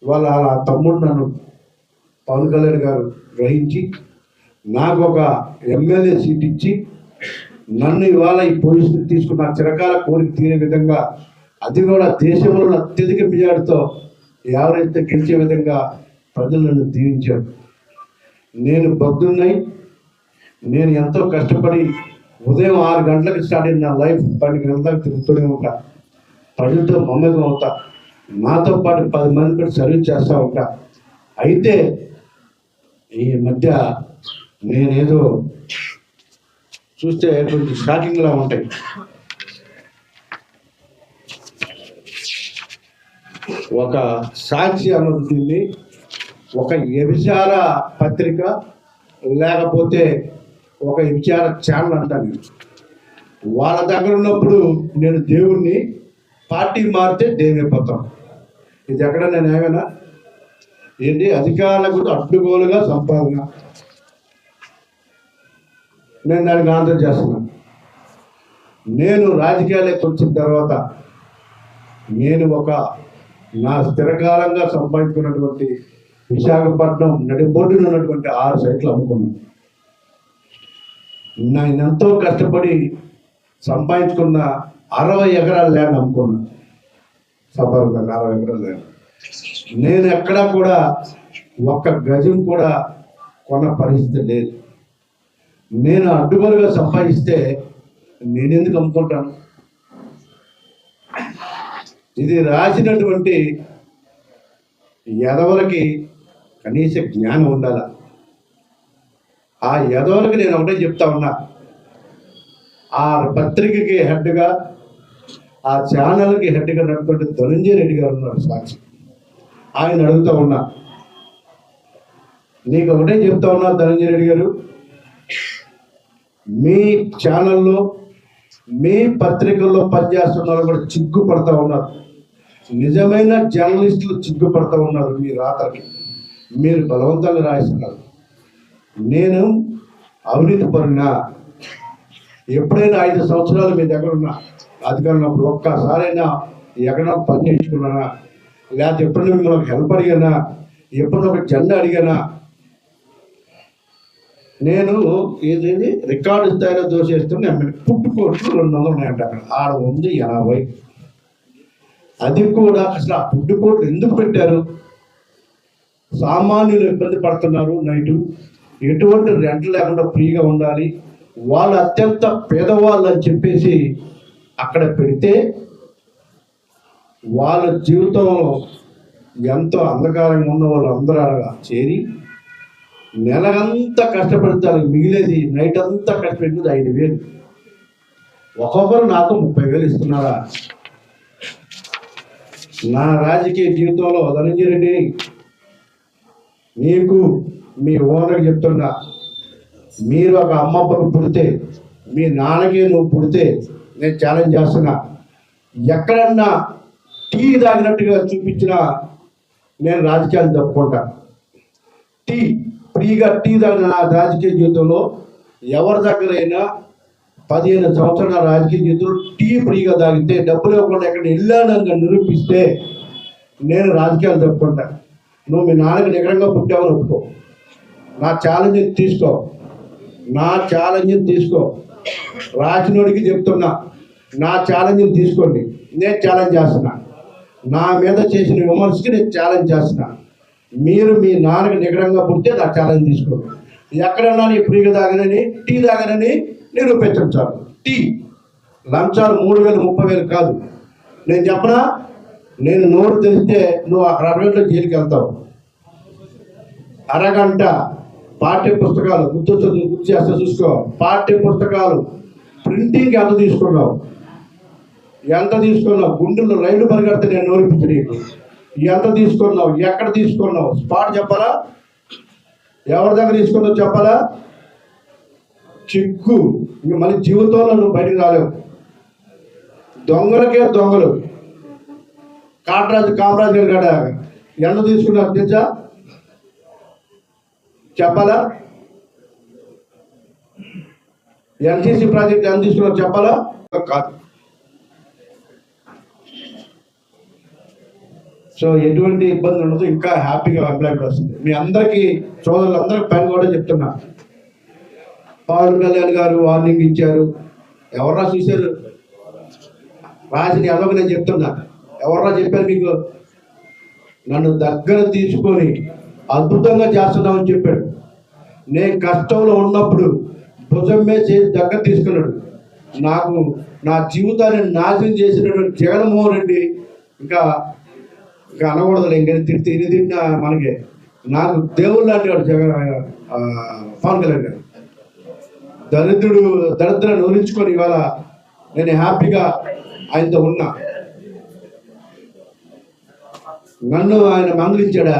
వాళ్ళ తమ్ముడు నన్ను పవన్ కళ్యాణ్ గారు గ్రహించి నాకు ఒక ఎమ్మెల్యే సీట్ ఇచ్చి నన్ను ఇవాళ ఈ పొజిషన్ తీసుకున్న చిరకాల కోరిక తీరే విధంగా, అది కూడా దేశంలో అత్యధిక మెజార్టీతో ఎవరైతే గెలిచే విధంగా ప్రజలు నన్ను దీవించారు. నేను బద్దున్నాయి, నేను ఎంతో కష్టపడి ఉదయం 6 గంటలకు స్టార్ట్ అయిన నా లైఫ్ 12 గంటలకు తిరుగుతూనే ఉంటా, ప్రజలతో మమ్మకం అవుతా, నాతో పాటు 10 మంది కూడా సర్వీస్ చేస్తూ ఉంటా. అయితే ఈ మధ్య నేనేదో చూస్తే కొంచెం షాకింగ్లా ఉంటాయి. ఒక సాక్షి అన్నది ఒక వ్యభిచార పత్రిక లేకపోతే ఒక వ్యభిచార ఛానల్ అంటాను. వాళ్ళ దగ్గర ఉన్నప్పుడు నేను దేవుణ్ణి, పార్టీ మారితే దేవుని అయిపోతాం. ఇది ఎక్కడ నేను ఏమైనా ఏంటి అధికారులకు అడ్డుగోలుగా సంపాదన, నేను దానికి ఆన్సర్ చేస్తున్నాను. నేను రాజకీయాలకు వచ్చిన తర్వాత నేను నా స్థిరకాలంగా సంపాదించుకున్నటువంటి విశాఖపట్నం నడిబొడ్డున ఉన్నటువంటి 6 సైట్లు అమ్ముకున్నాను. నేను ఎంతో కష్టపడి సంపాదించుకున్న 60 ఎకరాల ల్యాండ్ అమ్ముకున్నాను. సభాగా 60 ఎకరాల ల్యాండ్ నేను ఎక్కడా కూడా ఒక్క గజం కూడా కొన్న పరిస్థితి లేదు. నేను అడ్డుగోలుగా సంపాదిస్తే నేనెందుకు అమ్ముకుంటాను? ఇది రాసినటువంటి యదవులకి కనీస జ్ఞానం ఉండాల. ఆ యదవులకి నేను ఒకటే చెప్తా ఉన్నా, ఆ పత్రికకి హెడ్గా, ఆ ఛానల్కి హెడ్గా నడుపుకుంటే ధనంజయ రెడ్డి గారు ఉన్నారు సాక్షి. ఆయన అడుగుతా ఉన్నా, నీకు ఒకటే చెప్తా ఉన్నా ధనంజయ రెడ్డి గారు, మీ ఛానల్లో మీ పత్రికల్లో పనిచేస్తున్న వాళ్ళు కూడా చిగ్గుపడతా ఉన్నారు. నిజమైన జర్నలిస్టులు చిగ్గుపడతా ఉన్నారు. మీ రాతకి మీరు బలవంతంగా రాయిస్తున్నారు. నేను అవినీతి పరునా? ఎప్పుడైనా 5 సంవత్సరాలు మీ దగ్గర ఉన్న అధికారంలో ఒక్కసారైనా ఎక్కడైనా పని నేర్చుకున్నానా? లేకపోతే ఎప్పుడైనా మిమ్మల్ని హెల్ప్ అడిగానా? ఎప్పుడైనా ఒక జెండా అడిగానా? నేను ఏదైనా రికార్డు స్థాయిలో దోషేస్తున్నా. పుట్టుకోట్లు 200 ఉన్నాయంట, అక్కడ ఆడ ఉంది 80. అది కూడా అసలు ఆ పుట్టుకోట్లు ఎందుకు పెట్టారు? సామాన్యులు ఇబ్బంది పడుతున్నారు, నైటు ఎటువంటి రెంట్ లేకుండా ఫ్రీగా ఉండాలి, వాళ్ళు అత్యంత పేదవాళ్ళు అని చెప్పేసి అక్కడ పెడితే వాళ్ళ జీవితంలో ఎంతో అంధకారంగా ఉన్న వాళ్ళు అందరూ అలాగా చేరి నెలకంతా కష్టపడతారు, మిగిలేది నైట్ అంతా కష్టపెట్టింది 5,000. ఒక్కొక్కరు నాకు 30,000 ఇస్తున్నారా? నా రాజకీయ జీవితంలో ధనంజయ రెడ్డి, నీకు మీ ఓనర్కి చెప్తున్నా, మీరు ఒక అమ్మకు పుడితే, మీ నాన్నకి నువ్వు పుడితే నేను ఛాలెంజ్ చేస్తున్నా, ఎక్కడన్నా టీ తాగినట్టుగా చూపించినా నేను రాజకీయాలు తప్పుకుంటా. ఫ్రీగా టీ తాగిన నా రాజకీయ జీవితంలో ఎవరి దగ్గరైనా 15 సంవత్సరాల రాజకీయ జీవితంలో టీ ఫ్రీగా తాగితే, డబ్బులు ఇవ్వకుండా ఎక్కడ వెళ్ళానని నిరూపిస్తే నేను రాజకీయాలు తప్పుకుంటా. నువ్వు మీ నాన్నకి నిగరంగా పుట్టావని ఒప్పుకో, నా ఛాలెంజ్ తీసుకో, నా ఛాలెంజ్ తీసుకో. రాసినోడికి చెప్తున్నా, నా ఛాలెంజ్ తీసుకోండి. నేను ఛాలెంజ్ చేస్తున్నా, నా మీద చేసిన విమర్శకి నేను ఛాలెంజ్ చేస్తున్నా. మీరు మీ నాన్నకి నిగరంగా పుడితే నా ఛాలెంజ్ తీసుకోండి. ఎక్కడన్నా నీ ఫ్రీగా తాగనని, టీ తాగనని నిరూపించాలి. టీ లంచాలు 3,000 30,000 కాదు. నేను చెప్పనా, నేను నోరు తెలిస్తే నువ్వు అరగంటలో జైలుకి వెళ్తావు. అరగంట పాఠ్య పుస్తకాలు గుర్తు చేస్తా చూసుకో. పాఠ్య పుస్తకాలు ప్రింటింగ్ ఎంత తీసుకున్నావు? గుండెల్లో రైలు పరిగెడితే నేను నోరిపించి నీకు ఎంత తీసుకున్నావు? ఎక్కడ తీసుకున్నావు? స్పాట్ చెప్పాలా? ఎవరి దగ్గర తీసుకున్నావు చెప్పాలా? చిక్కు. ఇంక మళ్ళీ జీవితంలో నువ్వు బయటకు రాలేవు. దొంగలకే దొంగలు. కామరాజు గారి కాడ ఎంత తీసుకున్నారు తెచ్చా చెప్పాలా? ఎన్సీసీ ప్రాజెక్ట్ ఎంత తీసుకున్నారు చెప్పాలా? కాదు. సో ఎటువంటి ఇబ్బంది ఉండదు, ఇంకా హ్యాపీగా ఎంప్లాయ్మెంట్ వస్తుంది. మీ అందరికీ సోదరులందరికీ పైన కూడా చెప్తున్నా, పవన్ కళ్యాణ్ గారు వార్నింగ్ ఇచ్చారు. ఎవర్రా చూశారు? రాజుని ఎలాగో నేను చెప్తున్నా, ఎవర్రా చెప్పారు మీకు? నన్ను దగ్గర తీసుకొని అద్భుతంగా చేస్తున్నామని చెప్పాడు. నేను కష్టంలో ఉన్నప్పుడు భుజం మీద చేసి దగ్గర తీసుకున్నాడు. నాకు నా జీవితాన్ని నాశనం చేసినటువంటి జగన్మోహన్ రెడ్డి ఇంకా అనకూడదు, ఇంకా తిట్టిన మనకి నాకు దేవుళ్ళు లాంటి వాడు పవన్ కళ్యాణ్ గారు. దరిద్రాన్ని వదిలించుకొని ఇవాళ నేను హ్యాపీగా ఆయనతో ఉన్నా. నన్ను ఆయన మందలించాడా?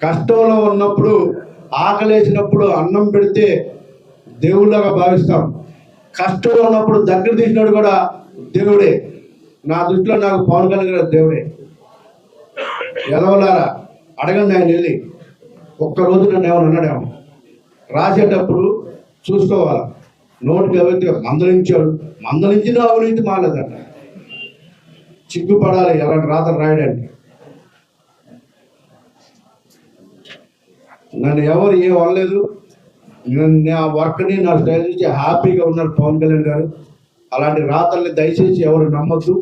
కష్టంలో ఉన్నప్పుడు ఆకలేసినప్పుడు అన్నం పెడితే దేవుళ్ళగా భావిస్తాం. కష్టంలో ఉన్నప్పుడు దగ్గర తీసినాడు కూడా దేవుడే. నా దృష్టిలో నాకు పవన్ కళ్యాణ్ గారు దేవుడే. ఎలవలారా అడగండి ఆయన వెళ్ళి, ఒక్కరోజు నన్ను ఏమని అన్నాడేమో. రాసేటప్పుడు చూసుకోవాలి, నోటికి ఎవరైతే మందలించిన అవినీతి మాలేదంట. చిక్కుపడాలి అలాంటి రాతలు రాయడానికి. నన్ను ఎవరు ఏం అనలేదు. నా వర్క్ని నా స్టైల్ నుంచి హ్యాపీగా ఉన్నారు పవన్ కళ్యాణ్ గారు. అలాంటి రాతల్ని దయచేసి ఎవరు నమ్మద్దు.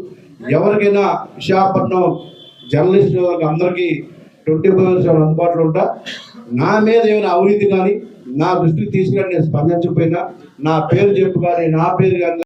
ఎవరికైనా విశాఖపట్నం జర్నలిస్ట్ అందరికీ 24/7 అందుబాటులో ఉంటా. నా మీద ఏమైనా అవినీతి కానీ నా దృష్టికి తీసుకుని నేను స్పందించకపోయినా, నా పేరు చెప్పు కానీ నా పేరు కానీ